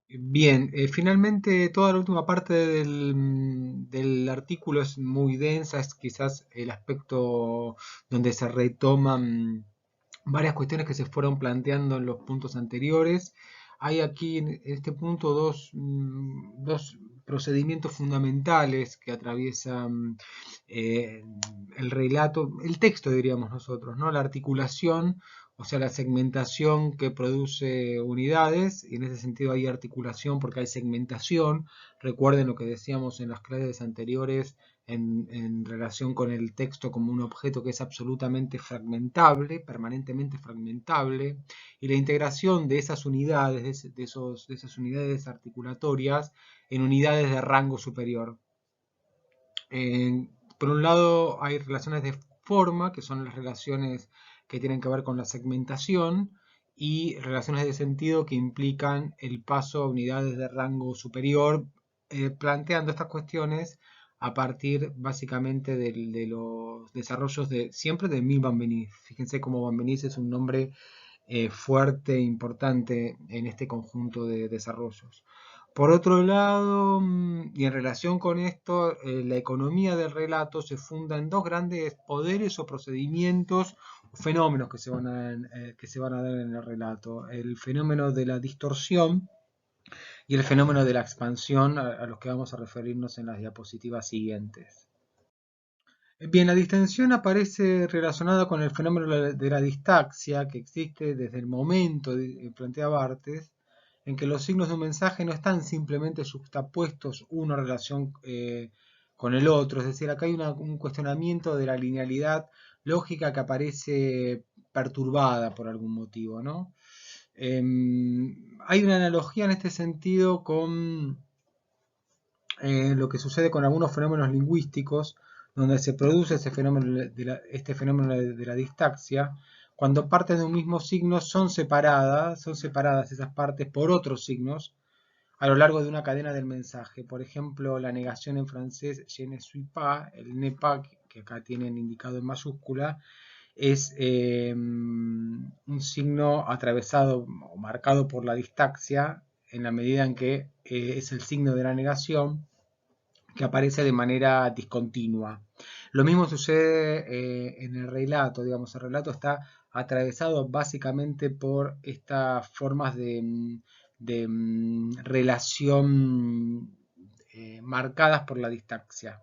Bien, finalmente toda la última parte del artículo es muy densa, es quizás el aspecto donde se retoman varias cuestiones que se fueron planteando en los puntos anteriores. Hay aquí en este punto dos procedimientos fundamentales que atraviesan eh, el relato, el texto diríamos nosotros, ¿no? La articulación, o sea, la segmentación que produce unidades, y en ese sentido hay articulación porque hay segmentación. Recuerden lo que decíamos en las clases anteriores en relación con el texto como un objeto que es absolutamente fragmentable, permanentemente fragmentable, y la integración de esas unidades, de esas unidades articulatorias, en unidades de rango superior. Por un lado hay relaciones de forma, que son las relaciones que tienen que ver con la segmentación, y relaciones de sentido que implican el paso a unidades de rango superior, planteando estas cuestiones a partir básicamente de los desarrollos de siempre de Milvan Benítez. Fíjense cómo Van Benítez es un nombre fuerte e importante en este conjunto de desarrollos. Por otro lado, y en relación con esto, la economía del relato se funda en dos grandes poderes o procedimientos, fenómenos que se van a dar en el relato. El fenómeno de la distorsión y el fenómeno de la expansión, a los que vamos a referirnos en las diapositivas siguientes. Bien, la distensión aparece relacionada con el fenómeno de la distaxia que existe desde el momento, plantea Barthes, en que los signos de un mensaje no están simplemente juxtapuestos uno en relación con el otro, es decir, acá hay un cuestionamiento de la linealidad lógica que aparece perturbada por algún motivo, ¿no? Hay una analogía en este sentido con lo que sucede con algunos fenómenos lingüísticos, donde se produce este fenómeno de la distaxia, cuando partes de un mismo signo son separadas esas partes por otros signos a lo largo de una cadena del mensaje. Por ejemplo, la negación en francés, je ne suis pas, el ne pas, que acá tienen indicado en mayúscula, es un signo atravesado o marcado por la distaxia en la medida en que es el signo de la negación que aparece de manera discontinua. Lo mismo sucede en el relato, digamos, el relato está atravesado básicamente por estas formas de relación marcadas por la distancia.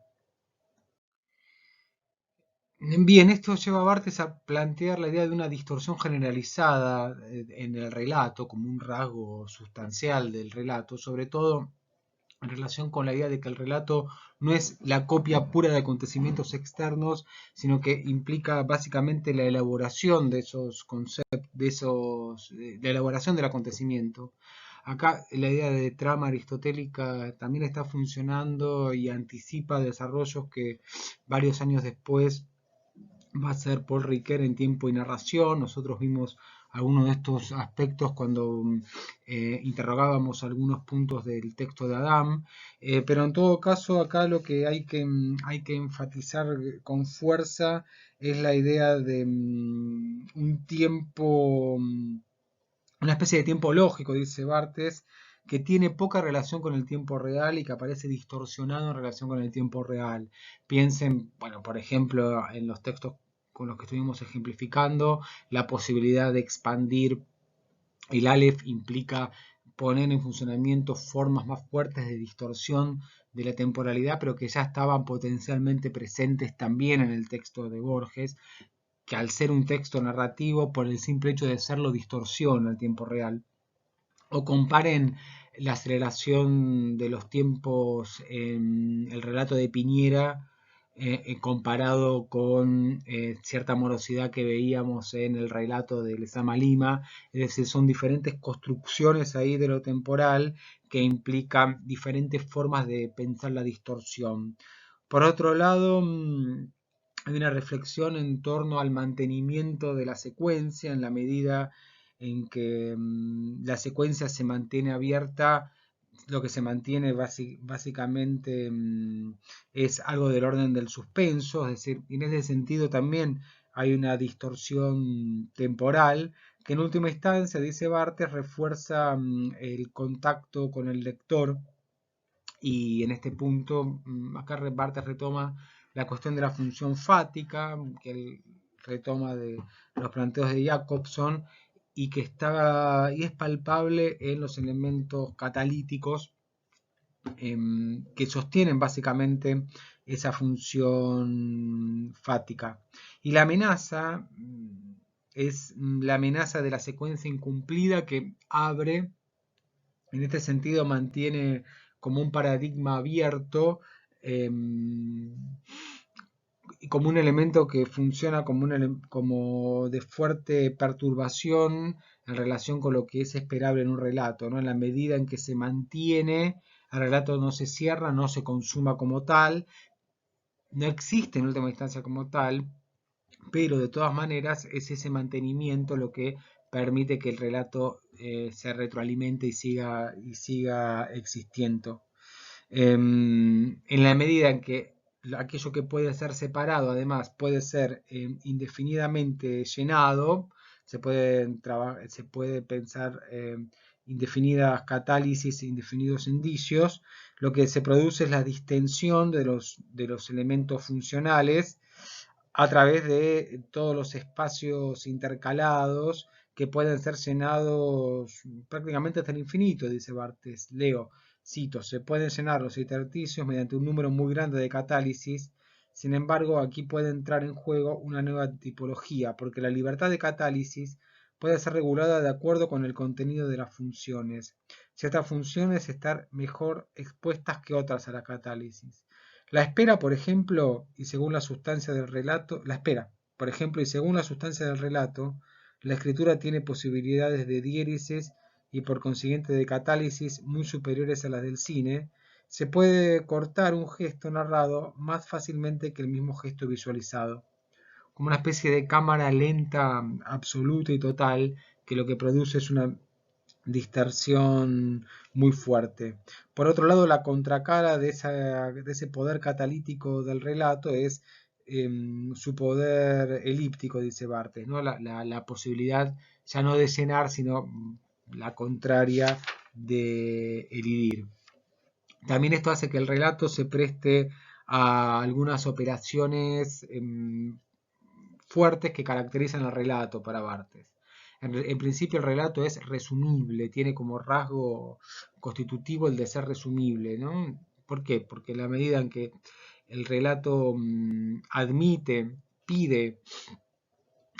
Bien, esto lleva a Barthes a plantear la idea de una distorsión generalizada en el relato como un rasgo sustancial del relato, sobre todo en relación con la idea de que el relato no es la copia pura de acontecimientos externos, sino que implica básicamente la elaboración de esos conceptos, de elaboración del acontecimiento. Acá la idea de trama aristotélica también está funcionando y anticipa desarrollos que varios años después va a ser Paul Ricoeur en Tiempo y Narración. Nosotros vimos algunos de estos aspectos cuando interrogábamos algunos puntos del texto de Adam, pero en todo caso acá lo que hay que enfatizar con fuerza es la idea de un tiempo, una especie de tiempo lógico, dice Barthes, que tiene poca relación con el tiempo real y que aparece distorsionado en relación con el tiempo real. Piensen, bueno, por ejemplo, en los textos con los que estuvimos ejemplificando, la posibilidad de expandir el Aleph implica poner en funcionamiento formas más fuertes de distorsión de la temporalidad, pero que ya estaban potencialmente presentes también en el texto de Borges, que al ser un texto narrativo, por el simple hecho de serlo, distorsiona el tiempo real. O comparen la aceleración de los tiempos en el relato de Piñera comparado con cierta morosidad que veíamos en el relato de Lezama Lima. Es decir, son diferentes construcciones ahí de lo temporal que implican diferentes formas de pensar la distorsión. Por otro lado, hay una reflexión en torno al mantenimiento de la secuencia en la medida en que la secuencia se mantiene abierta. Lo que se mantiene básicamente es algo del orden del suspenso, es decir, en ese sentido también hay una distorsión temporal que en última instancia, dice Barthes, refuerza el contacto con el lector. Y en este punto, acá Barthes retoma la cuestión de la función fática, que él retoma de los planteos de Jacobson, y que y es palpable en los elementos catalíticos que sostienen básicamente esa función fática. Y la amenaza es la amenaza de la secuencia incumplida que abre, en este sentido mantiene como un paradigma abierto eh, y como un elemento que funciona como de fuerte perturbación en relación con lo que es esperable en un relato, ¿no? En la medida en que se mantiene, el relato no se cierra, no se consuma como tal, no existe en última instancia como tal, pero de todas maneras es ese mantenimiento lo que permite que el relato se retroalimente y siga existiendo. En la medida en que aquello que puede ser separado, además, puede ser indefinidamente llenado, se puede pensar indefinidas catálisis, indefinidos indicios, lo que se produce es la distensión de los elementos funcionales a través de todos los espacios intercalados que pueden ser llenados prácticamente hasta el infinito, dice Barthes. Leo, cito, se pueden llenar los intersticios mediante un número muy grande de catálisis. Sin embargo, aquí puede entrar en juego una nueva tipología, porque la libertad de catálisis puede ser regulada de acuerdo con el contenido de las funciones. Ciertas funciones están mejor expuestas que otras a la catálisis. La espera, por ejemplo, y según la sustancia del relato, la escritura tiene posibilidades de diéresis y por consiguiente de catálisis muy superiores a las del cine. Se puede cortar un gesto narrado más fácilmente que el mismo gesto visualizado, como una especie de cámara lenta absoluta y total, que lo que produce es una distorsión muy fuerte. Por otro lado, la contracara de ese poder catalítico del relato es su poder elíptico, dice Barthes, ¿no? La posibilidad ya no de llenar, sino la contraria de elidir. También esto hace que el relato se preste a algunas operaciones fuertes que caracterizan al relato para Barthes. En principio el relato es resumible, tiene como rasgo constitutivo el de ser resumible, ¿no? ¿Por qué? Porque en la medida en que el relato admite, pide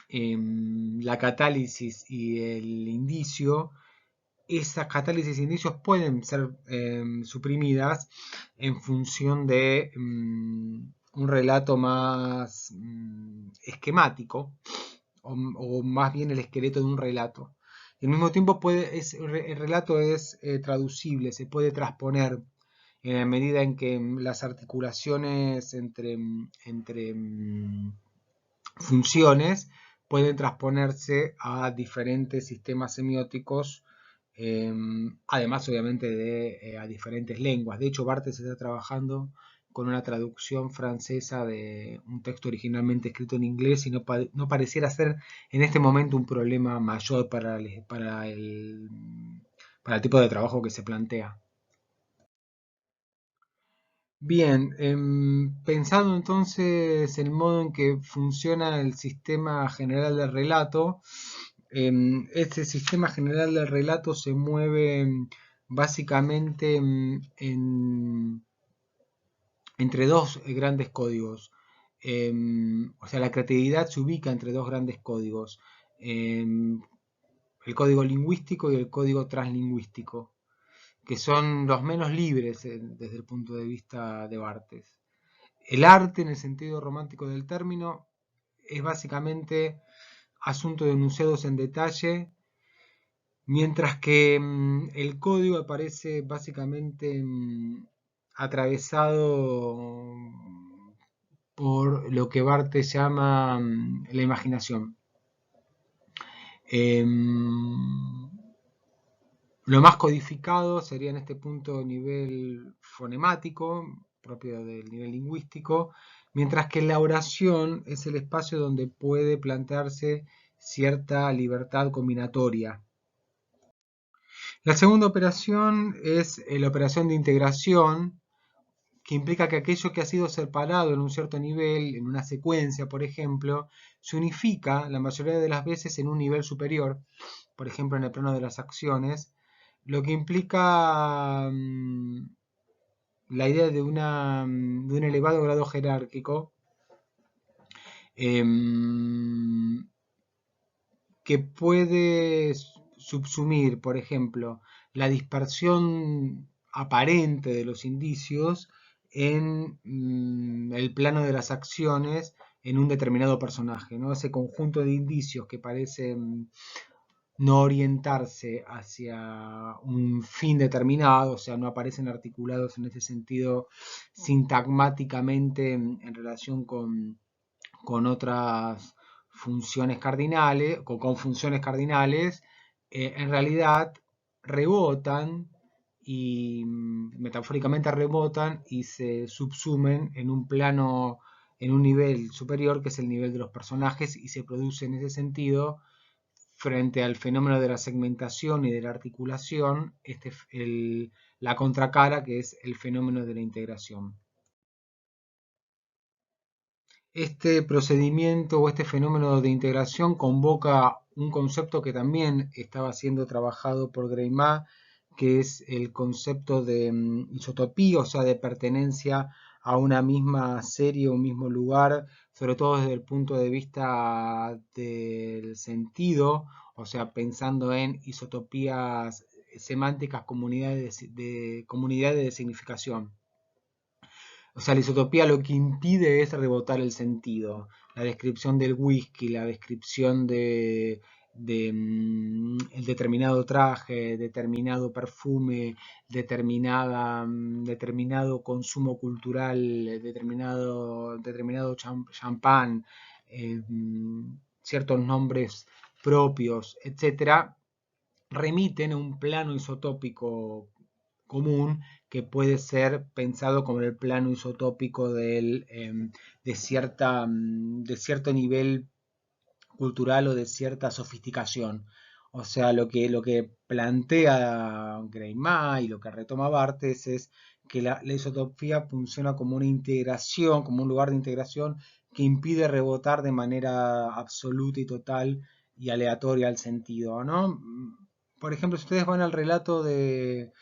la catálisis y el indicio, esas catálisis e indicios pueden ser suprimidas en función de un relato más esquemático o más bien el esqueleto de un relato. Y al mismo tiempo el relato es traducible, se puede transponer en la medida en que las articulaciones entre funciones pueden transponerse a diferentes sistemas semióticos, además obviamente a diferentes lenguas. De hecho, Barthes está trabajando con una traducción francesa de un texto originalmente escrito en inglés y no pareciera ser en este momento un problema mayor para el tipo de trabajo que se plantea. Bien, pensando entonces el modo en que funciona el sistema general del relato, este sistema general del relato se mueve básicamente entre dos grandes códigos. O sea, la creatividad se ubica entre dos grandes códigos, el código lingüístico y el código translingüístico, que son los menos libres desde el punto de vista de Barthes. El arte, en el sentido romántico del término, es básicamente asunto de enunciados en detalle, mientras que el código aparece básicamente atravesado por lo que Barthes llama la imaginación. Lo más codificado sería en este punto nivel fonemático, propio del nivel lingüístico, mientras que la oración es el espacio donde puede plantearse cierta libertad combinatoria. La segunda operación es la operación de integración, que implica que aquello que ha sido separado en un cierto nivel, en una secuencia, por ejemplo, se unifica la mayoría de las veces en un nivel superior, por ejemplo en el plano de las acciones, lo que implica la idea de un elevado grado jerárquico em, que puede subsumir, por ejemplo, la dispersión aparente de los indicios en el plano de las acciones en un determinado personaje, ¿no? Ese conjunto de indicios que parecen no orientarse hacia un fin determinado, o sea, no aparecen articulados en ese sentido sintagmáticamente en relación con otras funciones cardinales, con funciones cardinales, en realidad rebotan y metafóricamente rebotan y se subsumen en un plano, en un nivel superior que es el nivel de los personajes y se produce en ese sentido frente al fenómeno de la segmentación y de la articulación, la contracara que es el fenómeno de la integración. Este procedimiento o este fenómeno de integración convoca un concepto que también estaba siendo trabajado por Greimas, que es el concepto de isotopía, o sea, de pertenencia a una misma serie o un mismo lugar, sobre todo desde el punto de vista del sentido, o sea, pensando en isotopías semánticas, comunidades de significación. O sea, la isotopía lo que impide es rebotar el sentido. La descripción del whisky, la descripción de el determinado traje, determinado perfume, determinado consumo cultural, determinado champán, ciertos nombres propios, etcétera, remiten a un plano isotópico común que puede ser pensado como el plano isotópico de cierto nivel cultural o de cierta sofisticación. O sea, lo que plantea Greimas y lo que retoma Barthes es que la isotopía funciona como una integración, como un lugar de integración que impide rebotar de manera absoluta y total y aleatoria al sentido, ¿no? Por ejemplo, si ustedes van al relato de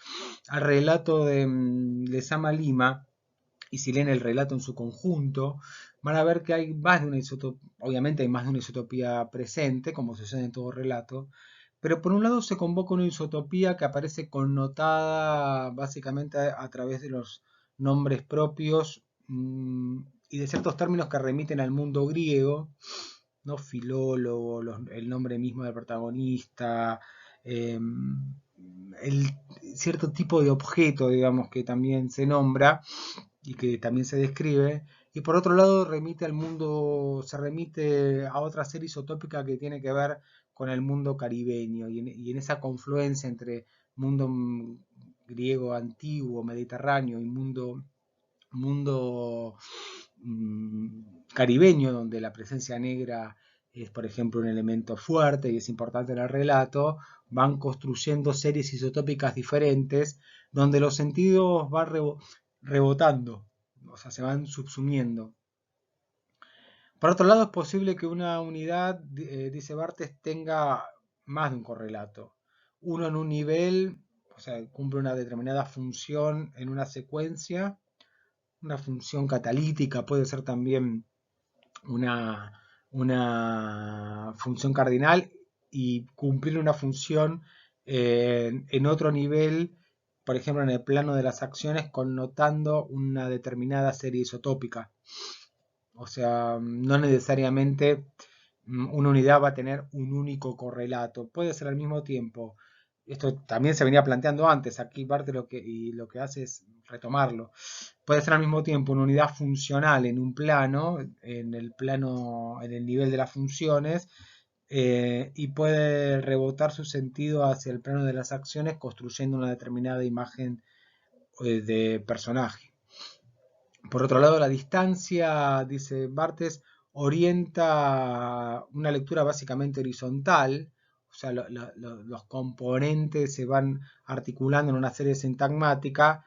Sama Lima, y si leen el relato en su conjunto, van a ver que hay más de una isotopía, obviamente hay más de una isotopía presente, como sucede en todo relato, pero por un lado se convoca una isotopía que aparece connotada básicamente a través de los nombres propios y de ciertos términos que remiten al mundo griego, ¿no? Filólogo, el nombre mismo del protagonista, eh, cierto tipo de objeto, digamos, que también se nombra y que también se describe. Y por otro lado remite al mundo, se remite a otra serie isotópica que tiene que ver con el mundo caribeño y en esa confluencia entre mundo griego antiguo, mediterráneo y mundo caribeño, donde la presencia negra es, por ejemplo, un elemento fuerte y es importante en el relato, van construyendo series isotópicas diferentes, donde los sentidos van rebotando, o sea, se van subsumiendo. Por otro lado, es posible que una unidad, dice Barthes, tenga más de un correlato. Uno en un nivel, o sea, cumple una determinada función en una secuencia, una función catalítica, puede ser también una, una función cardinal y cumplir una función en otro nivel, por ejemplo en el plano de las acciones, connotando una determinada serie isotópica. O sea, no necesariamente una unidad va a tener un único correlato, puede ser al mismo tiempo. Esto también se venía planteando antes, aquí parte lo que hace es retomarlo. Puede ser al mismo tiempo una unidad funcional en un plano, en el nivel de las funciones, y puede rebotar su sentido hacia el plano de las acciones construyendo una determinada imagen de personaje. Por otro lado, la distancia, dice Barthes, orienta una lectura básicamente horizontal, o sea, los componentes se van articulando en una serie sintagmática,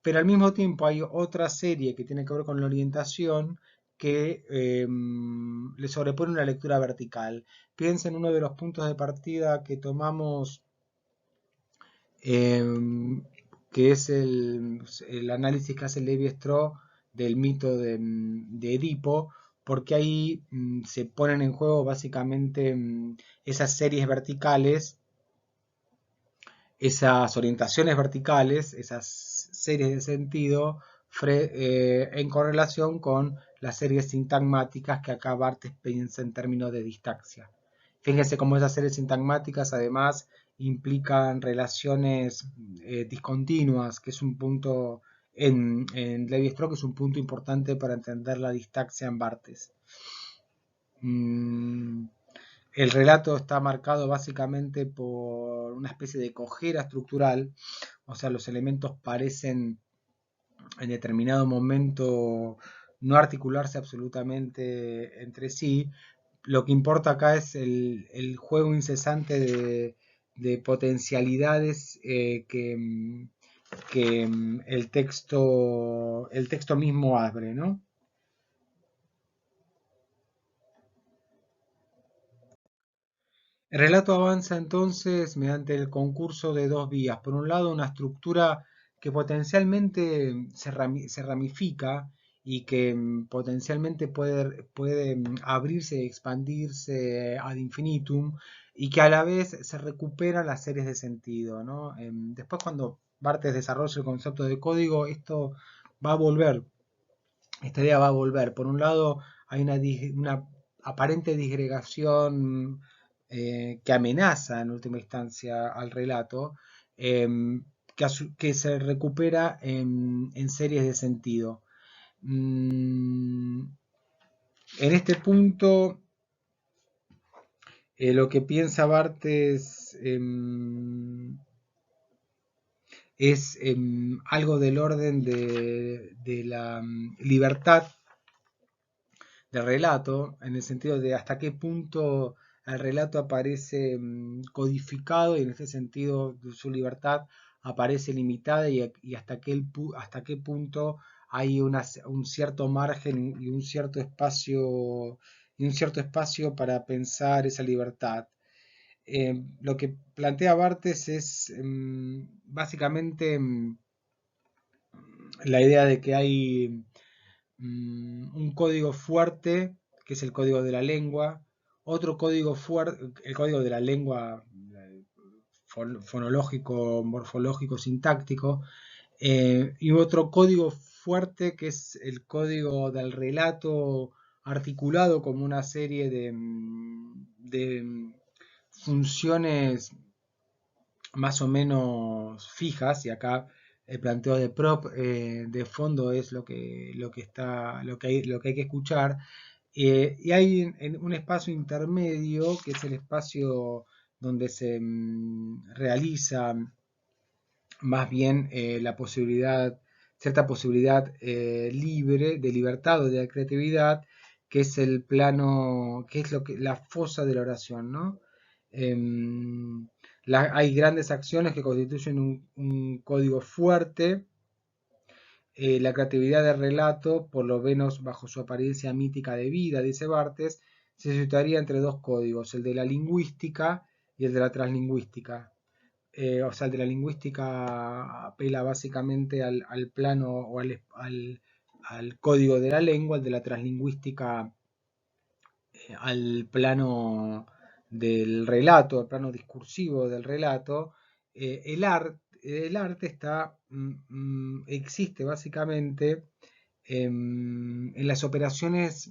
pero al mismo tiempo hay otra serie que tiene que ver con la orientación que le sobrepone una lectura vertical. Piensa en uno de los puntos de partida que tomamos, eh, que es el análisis que hace Levi-Strauss del mito de Edipo, porque ahí se ponen en juego básicamente esas series verticales, esas orientaciones verticales, esas series de sentido en correlación con las series sintagmáticas que acá Barthes piensa en términos de distancia. Fíjense cómo esas series sintagmáticas además implican relaciones discontinuas, que es un punto en Levi-Strauss, que es un punto importante para entender la distancia en Barthes. El relato está marcado básicamente por una especie de cojera estructural, o sea, los elementos parecen en determinado momento no articularse absolutamente entre sí. Lo que importa acá es el juego incesante de potencialidades que el texto mismo abre, ¿no? El relato avanza entonces mediante el concurso de dos vías. Por un lado, una estructura que potencialmente se ramifica y que potencialmente puede abrirse y expandirse ad infinitum y que a la vez se recuperan las series de sentido, ¿no? Después cuando Barthes desarrolla el concepto de código, esto va a volver, esta idea va a volver. Por un lado, hay una aparente disgregación que amenaza en última instancia al relato, eh, que se recupera en series de sentido. En este punto, lo que piensa Barthes es algo del orden de la libertad del relato, en el sentido de hasta qué punto el relato aparece codificado y en este sentido su libertad aparece limitada y hasta qué punto hay un cierto margen y un cierto espacio para pensar esa libertad. Lo que plantea Barthes es básicamente la idea de que hay un código fuerte, que es el código de la lengua, otro código fuerte, el código de la lengua fonológico, morfológico, sintáctico, y otro código fuerte que es el código del relato articulado como una serie de funciones más o menos fijas, y acá el planteo de prop de fondo es lo que hay que escuchar. Y hay un espacio intermedio que es el espacio donde se realiza más bien cierta posibilidad libre, de libertad o de creatividad, que es el plano, que es la fosa de la oración, ¿no? Hay grandes acciones que constituyen un código fuerte. La creatividad del relato, por lo menos bajo su apariencia mítica de vida, dice Barthes, se situaría entre dos códigos, el de la lingüística y el de la translingüística. O sea, el de la lingüística apela básicamente al plano o al código de la lengua, el de la translingüística al plano del relato, al plano discursivo del relato. El arte existe básicamente en las operaciones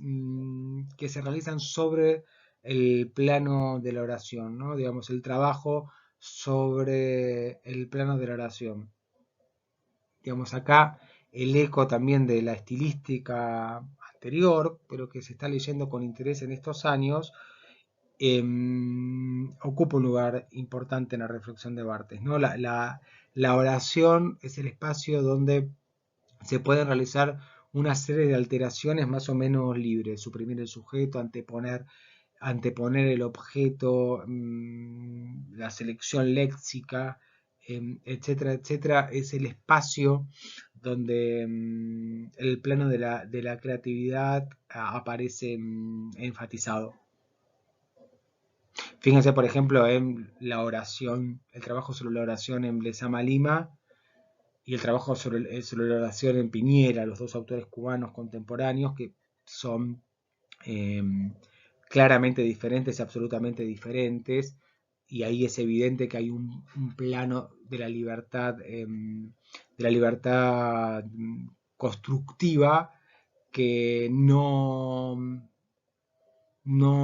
que se realizan sobre el plano de la oración, ¿no? Digamos, el trabajo sobre el plano de la oración. Digamos, acá el eco también de la estilística anterior, pero que se está leyendo con interés en estos años, ocupa un lugar importante en la reflexión de Barthes, ¿no? La oración es el espacio donde se pueden realizar una serie de alteraciones más o menos libres, suprimir el sujeto, anteponer el objeto, la selección léxica, etcétera, etcétera, es el espacio donde el plano de la creatividad aparece enfatizado. Fíjense, por ejemplo, en la oración, el trabajo sobre la oración en Lezama Lima y el trabajo sobre la oración en Piñera, los dos autores cubanos contemporáneos que son eh, claramente diferentes, absolutamente diferentes, y ahí es evidente que hay un plano de la libertad constructiva que no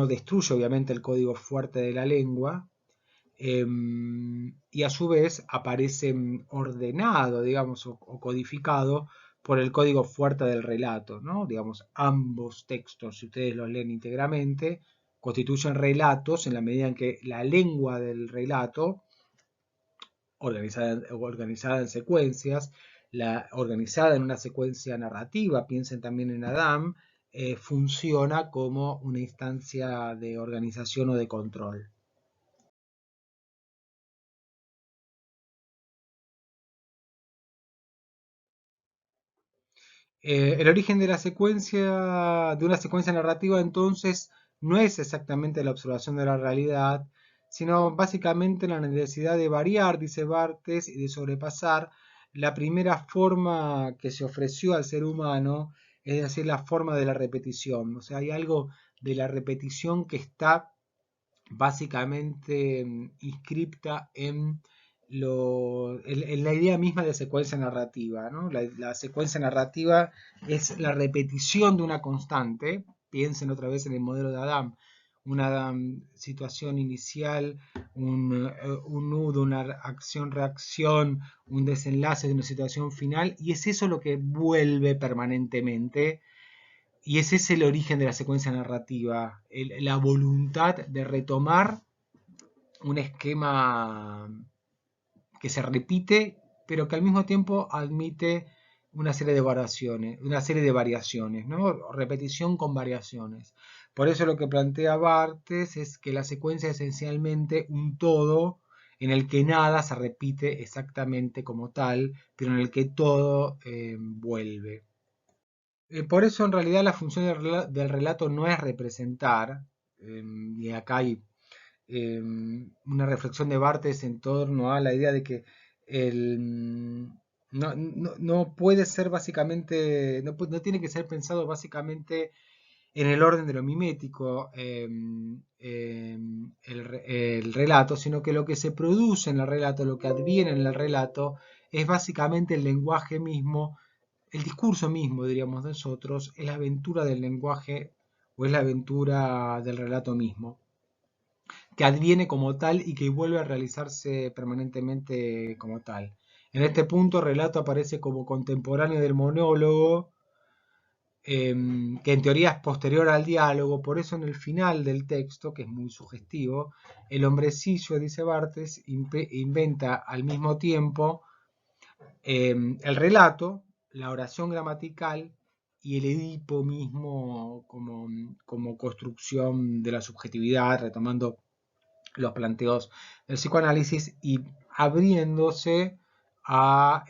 destruye obviamente el código fuerte de la lengua, y a su vez aparece ordenado, digamos, o codificado por el código fuerte del relato, ¿no? Digamos, ambos textos, si ustedes los leen íntegramente, constituyen relatos en la medida en que la lengua del relato, organizada en secuencias, organizada en una secuencia narrativa, piensen también en Adam, funciona como una instancia de organización o de control. El origen de de una secuencia narrativa, entonces, no es exactamente la observación de la realidad, sino básicamente la necesidad de variar, dice Barthes, y de sobrepasar la primera forma que se ofreció al ser humano, es decir, la forma de la repetición. O sea, hay algo de la repetición que está básicamente inscripta en la idea misma de secuencia narrativa, ¿no? La secuencia narrativa es la repetición de una constante. Piensen otra vez en el modelo de Adam. Una situación inicial, un nudo, una acción-reacción, un desenlace de una situación final, y es eso lo que vuelve permanentemente, y ese es el origen de la secuencia narrativa, la voluntad de retomar un esquema que se repite, pero que al mismo tiempo admite una serie de variaciones, ¿no? Repetición con variaciones. Por eso lo que plantea Barthes es que la secuencia es esencialmente un todo en el que nada se repite exactamente como tal, pero en el que todo vuelve. Por eso en realidad la función del relato no es representar, y acá hay una reflexión de Barthes en torno a la idea de que no puede ser básicamente, no tiene que ser pensado básicamente en el orden de lo mimético, el relato, sino que lo que se produce en el relato, lo que adviene en el relato, es básicamente el lenguaje mismo, el discurso mismo, diríamos nosotros, es la aventura del lenguaje o es la aventura del relato mismo, que adviene como tal y que vuelve a realizarse permanentemente como tal. En este punto, el relato aparece como contemporáneo del monólogo, que en teoría es posterior al diálogo. Por eso en el final del texto, que es muy sugestivo, el hombrecillo, dice Barthes, inventa al mismo tiempo el relato, la oración gramatical y el Edipo mismo como construcción de la subjetividad, retomando los planteos del psicoanálisis y abriéndose a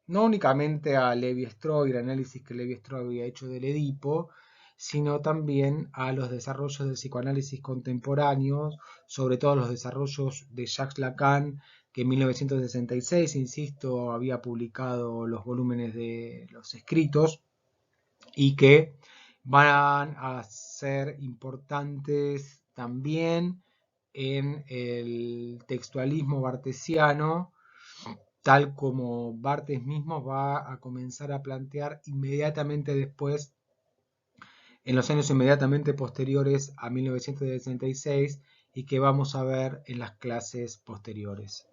no únicamente a Levi-Strauss, el análisis que Levi-Strauss había hecho del Edipo, sino también a los desarrollos del psicoanálisis contemporáneos, sobre todo los desarrollos de Jacques Lacan, que en 1966, insisto, había publicado los volúmenes de los escritos y que van a ser importantes también en el textualismo bartesiano, tal como Barthes mismo va a comenzar a plantear inmediatamente después, en los años inmediatamente posteriores a 1966, y que vamos a ver en las clases posteriores.